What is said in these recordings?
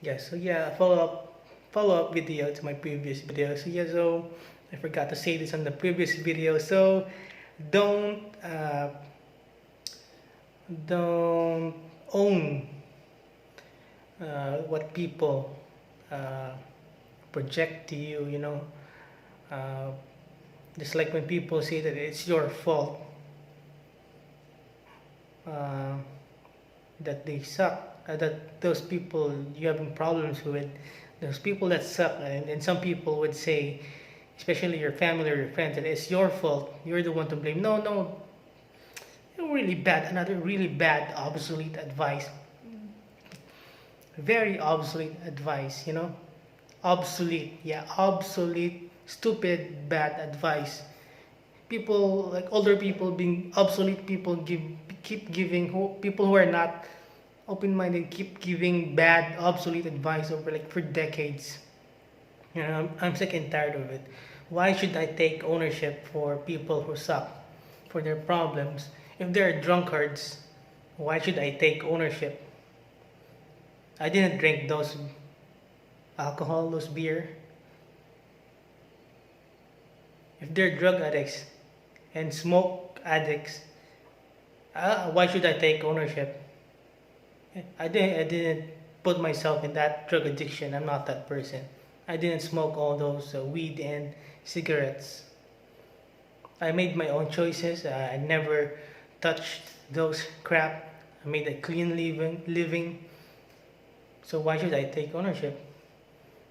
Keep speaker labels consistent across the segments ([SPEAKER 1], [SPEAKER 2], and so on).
[SPEAKER 1] Yeah, so yeah, follow up video to my previous video. So yeah, so I forgot to say this on the previous video. So don't uh, don't own what people uh, project to you. Uh, just like when people say that it's your fault, uh, that they suck, that those people you having problems with, those people that suck, and some people would say, especially your family or your friends, that it's your fault. You're the one to blame. No, no, really bad. Another really bad, obsolete advice. Very obsolete advice. Obsolete. Yeah, obsolete, stupid, bad advice. People like older people being obsolete people keep giving people who are not open-minded keep giving bad obsolete advice over like for decades. I'm sick and tired of it. Why should I take ownership for people who suck, for their problems? If they're drunkards, why should I take ownership? I didn't drink those alcohol, those beer. If they're drug addicts and smoke addicts, why should I take ownership? I didn't put myself in that drug addiction. I'm not that person. I didn't smoke all those weed and cigarettes. I made my own choices. I never touched those crap. I made a clean living. So why should I take ownership?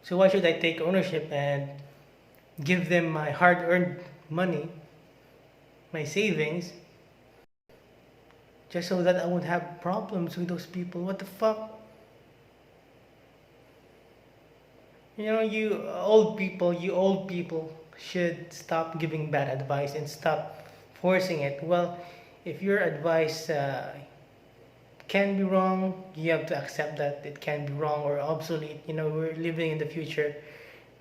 [SPEAKER 1] So why should I take ownership and give them my hard-earned money, my savings, just so that I won't have problems with those people? What the fuck? You old people should stop giving bad advice and stop forcing it. Well, if your advice can be wrong, you have to accept that it can be wrong or obsolete. We're living in the future,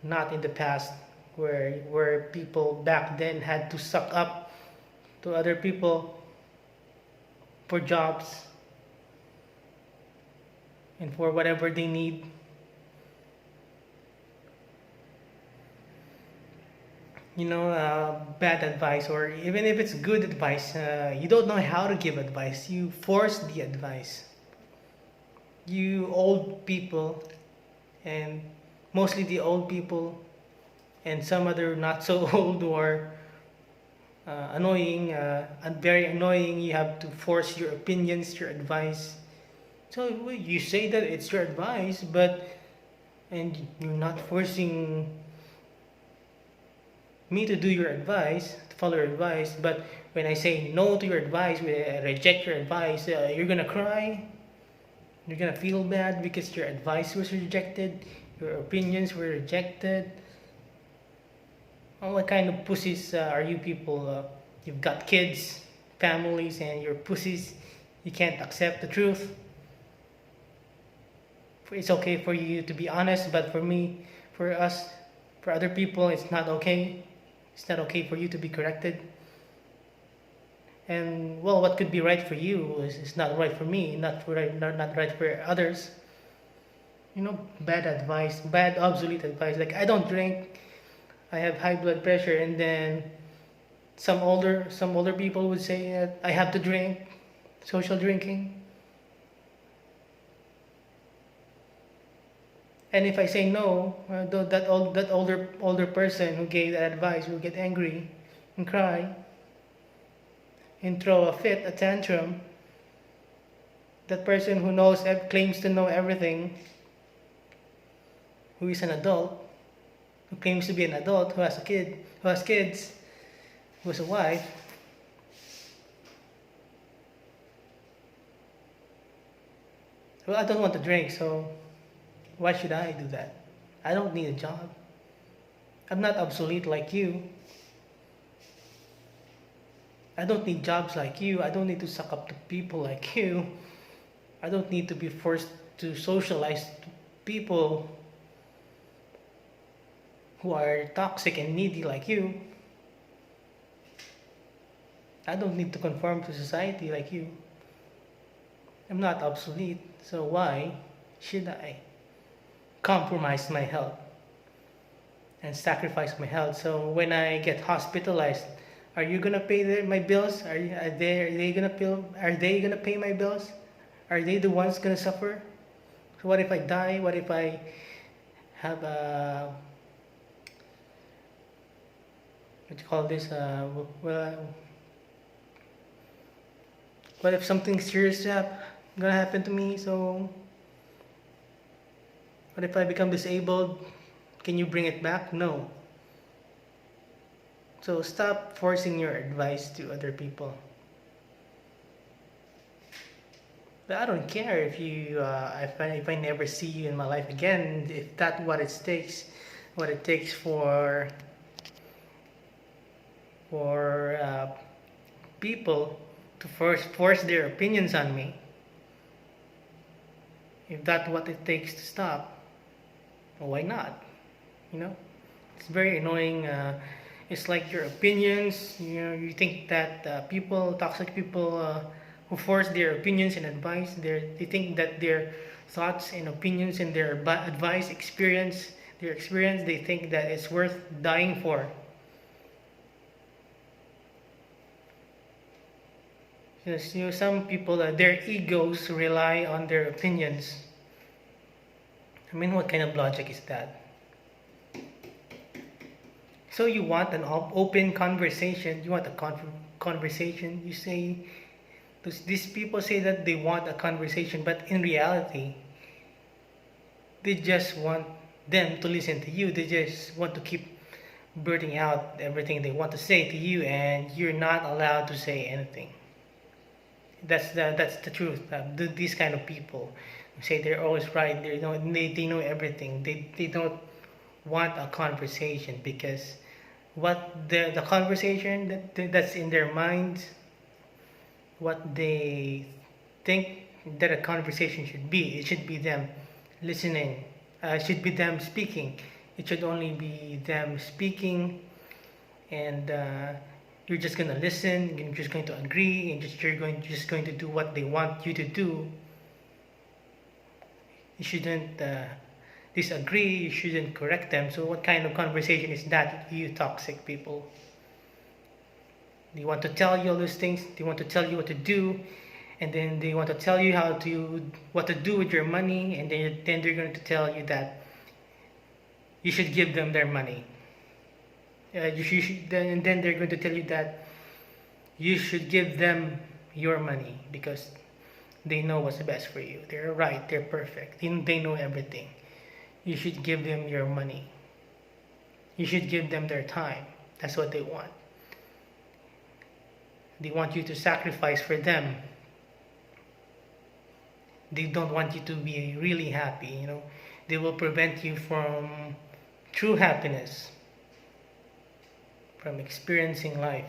[SPEAKER 1] not in the past, where people back then had to suck up to other people for jobs and for whatever they need. Bad advice, or even if it's good advice, you don't know how to give advice. You force the advice. You old people, and mostly the old people, and some other not so old or annoying, and very annoying. You have to force your opinions, your advice. So you say that it's your advice, and you're not forcing me to do your advice, to follow your advice. But when I say no to your advice, when I reject your advice, you're gonna cry. You're gonna feel bad because your advice was rejected, your opinions were rejected. What kind of pussies are you people? You've got kids, families, and you're pussies. You can't accept the truth. It's okay for you to be honest, but for me, for us, for other people, it's not okay. It's not okay for you to be corrected. And well, what could be right for you is not right for me, not right for others. Bad advice, bad obsolete advice. Like I don't drink, I have high blood pressure, and then some older people would say that I have to drink, social drinking. And if I say no, that older person who gave that advice will get angry and cry and throw a fit, a tantrum. That person who claims to know everything, who is an adult, who claims to be an adult, who has a kid, who has kids, who has a wife. Well, I don't want to drink, so why should I do that? I don't need a job. I'm not obsolete like you. I don't need jobs like you. I don't need to suck up to people like you. I don't need to be forced to socialize to people who are toxic and needy like you. I don't need to conform to society like you. I'm not obsolete, so why should I? compromise my health and sacrifice my health. So when I get hospitalized, are you gonna pay my bills? Are they gonna pay my bills? Are they the ones gonna suffer? So what if I die? What if I have a what you call this? What if something serious gonna happen to me? So what if I become disabled? Can you bring it back? No. So stop forcing your advice to other people. But I don't care if I never see you in my life again. If that's what it takes for people to force their opinions on me. If that's what it takes to stop, well, why not? You know, it's very annoying. It's like your opinions. You know, you think that toxic people who force their opinions and advice, they think that their thoughts and opinions and their advice, their experience, they think that it's worth dying for. Yes, you know, some people, their egos rely on their opinions. I mean, what kind of logic is that? So you want an open conversation. You want a conversation. You say, these people say that they want a conversation, but in reality, they just want them to listen to you. They just want to keep blurting out everything they want to say to you, and you're not allowed to say anything. That's the truth. These kind of people say they're always right. They know everything. They don't want a conversation because what the conversation that's in their minds, what they think that a conversation should be. It should be them listening. It should be them speaking. It should only be them speaking, and you're just gonna listen. You're just going to agree, and you're just going to do what they want you to do. You shouldn't disagree. You shouldn't correct them. So, what kind of conversation is that, you toxic people? They want to tell you all those things. They want to tell you what to do, and then they want to tell you what to do with your money, and then they're going to tell you that you should give them their money. And then they're going to tell you that you should give them your money because they know what's best for you. They're right. They're perfect. They know everything. You should give them your money. You should give them their time. That's what they want. They want you to sacrifice for them. They don't want you to be really happy, you know. They will prevent you from true happiness, from experiencing life.